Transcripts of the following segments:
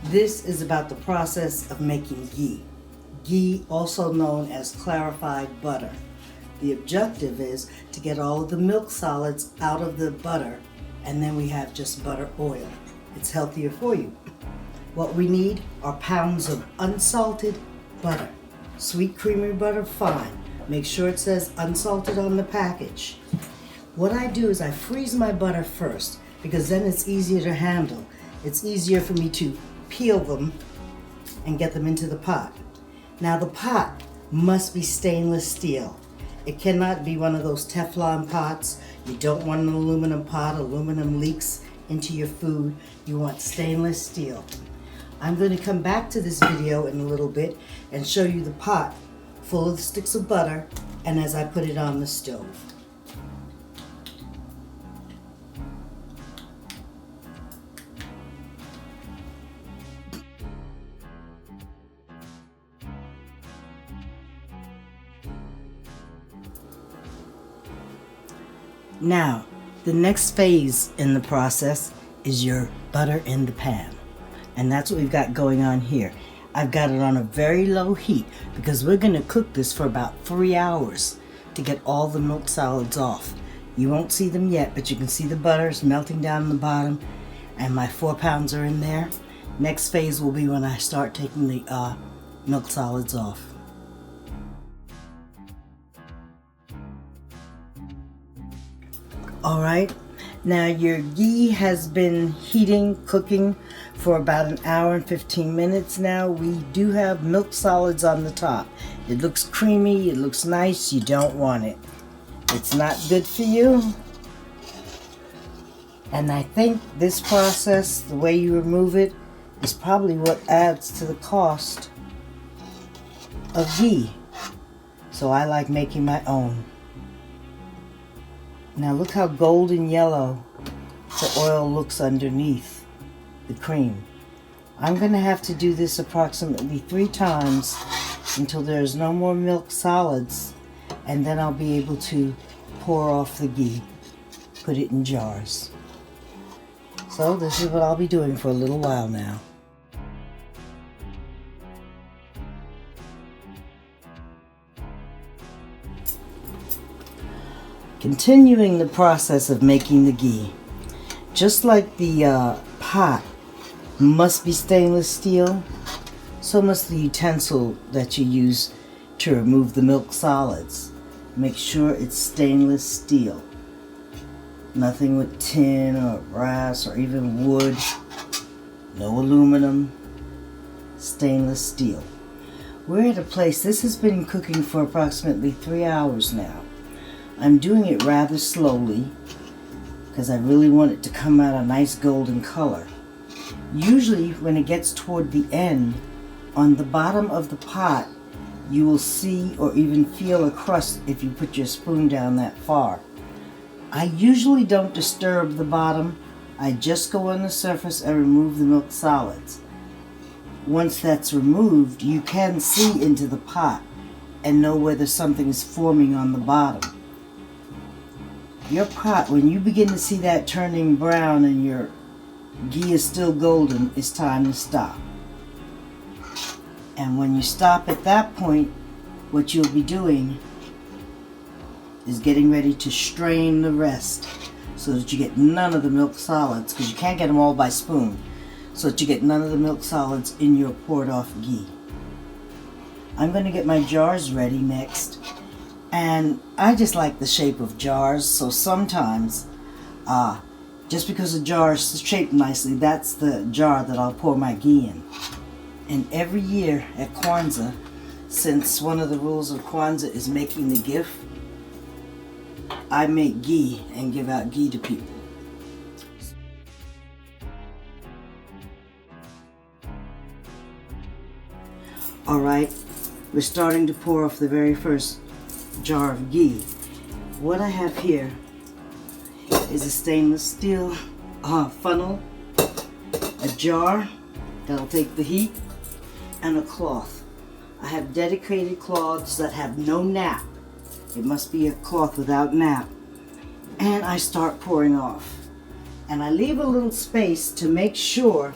This is about the process of making ghee. Ghee, also known as clarified butter. The objective is to get all of the milk solids out of the butter, and then we have just butter oil. It's healthier for you. What we need are pounds of unsalted butter. Sweet creamy butter, fine. Make sure it says unsalted on the package. What I do is I freeze my butter first, because then it's easier to handle. It's easier for me to peel them and get them into the pot. Now the pot must be stainless steel. It cannot be one of those Teflon pots. You don't want an aluminum pot. Aluminum leaks into your food. You want stainless steel. I'm going to come back to this video in a little bit and show you the pot full of sticks of butter and as I put it on the stove. Now, the next phase in the process is your butter in the pan. And that's what we've got going on here. I've got it on a very low heat because we're going to cook this for about 3 hours to get all the milk solids off. You won't see them yet, but you can see the butters melting down in the bottom, and my 4 pounds are in there. Next phase will be when I start taking the milk solids off. All right, now your ghee has been heating, cooking for about an hour and 15 minutes now. We do have milk solids on the top. It looks creamy, it looks nice. You don't want it. It's not good for you. And I think this process, the way you remove it, is probably what adds to the cost of ghee. So I like making my own. Now look how golden yellow the oil looks underneath the cream. I'm going to have to do this approximately 3 times until there's no more milk solids, and then I'll be able to pour off the ghee, put it in jars. So this is what I'll be doing for a little while now. Continuing the process of making the ghee. Just like the pot must be stainless steel, so must the utensil that you use to remove the milk solids. Make sure it's stainless steel. Nothing with tin or brass or even wood. No aluminum. Stainless steel. We're at a place, this has been cooking for approximately 3 hours now. I'm doing it rather slowly because I really want it to come out a nice golden color. Usually when it gets toward the end, on the bottom of the pot, you will see or even feel a crust if you put your spoon down that far. I usually don't disturb the bottom. I just go on the surface and remove the milk solids. Once that's removed, you can see into the pot and know whether something is forming on the bottom. Your pot, when you begin to see that turning brown and your ghee is still golden, it's time to stop. And when you stop at that point, what you'll be doing is getting ready to strain the rest so that you get none of the milk solids, because you can't get them all by spoon, so that you get none of the milk solids in your poured off ghee. I'm going to get my jars ready next. And I just like the shape of jars, so sometimes, just because a jar is shaped nicely, that's the jar that I'll pour my ghee in. And every year at Kwanzaa, since one of the rules of Kwanzaa is making the gift, I make ghee and give out ghee to people. Alright, we're starting to pour off the very first jar of ghee. What I have here is a stainless steel funnel, a jar that'll take the heat, and a cloth. I have dedicated cloths that have no nap. It must be a cloth without nap. And I start pouring off. And I leave a little space to make sure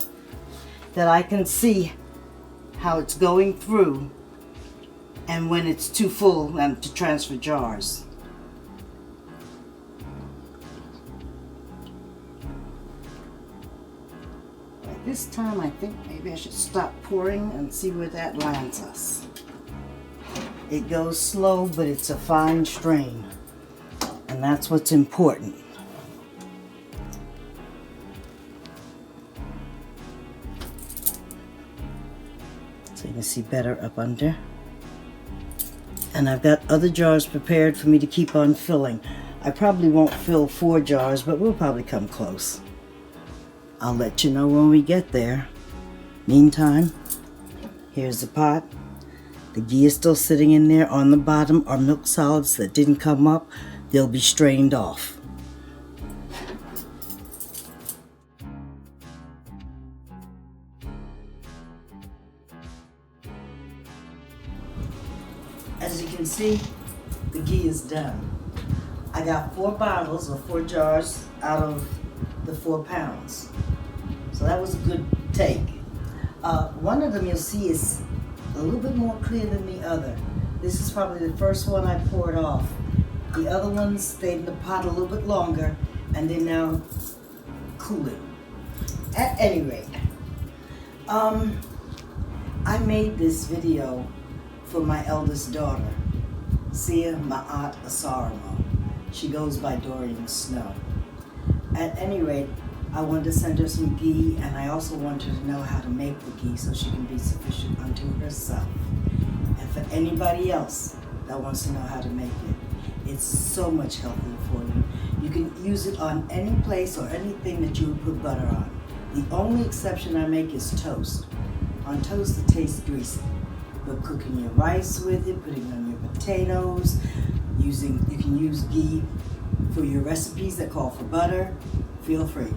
that I can see how it's going through and when it's too full to transfer jars. At this time, I think maybe I should stop pouring and see where that lands us. It goes slow, but it's a fine strain, and that's what's important. So you can see better up under. And I've got other jars prepared for me to keep on filling. I probably won't fill 4 jars, but we'll probably come close. I'll let you know when we get there. Meantime, here's the pot. The ghee is still sitting in there. On the bottom are milk solids that didn't come up. They'll be strained off. As you can see, the ghee is done. I got 4 bottles or 4 jars out of the 4 pounds. So that was a good take. One of them you'll see is a little bit more clear than the other. This is probably the first one I poured off. The other ones stayed in the pot a little bit longer and they're now cooling. At any rate, I made this video for my eldest daughter, Sia Ma'at Asaramo. She goes by Dorian Snow. At any rate, I wanted to send her some ghee, and I also wanted her to know how to make the ghee so she can be sufficient unto herself. And for anybody else that wants to know how to make it, it's so much healthier for you. You can use it on any place or anything that you would put butter on. The only exception I make is toast. On toast, it tastes greasy. But cooking your rice with it, putting it on your potatoes, you can use ghee for your recipes that call for butter, feel free.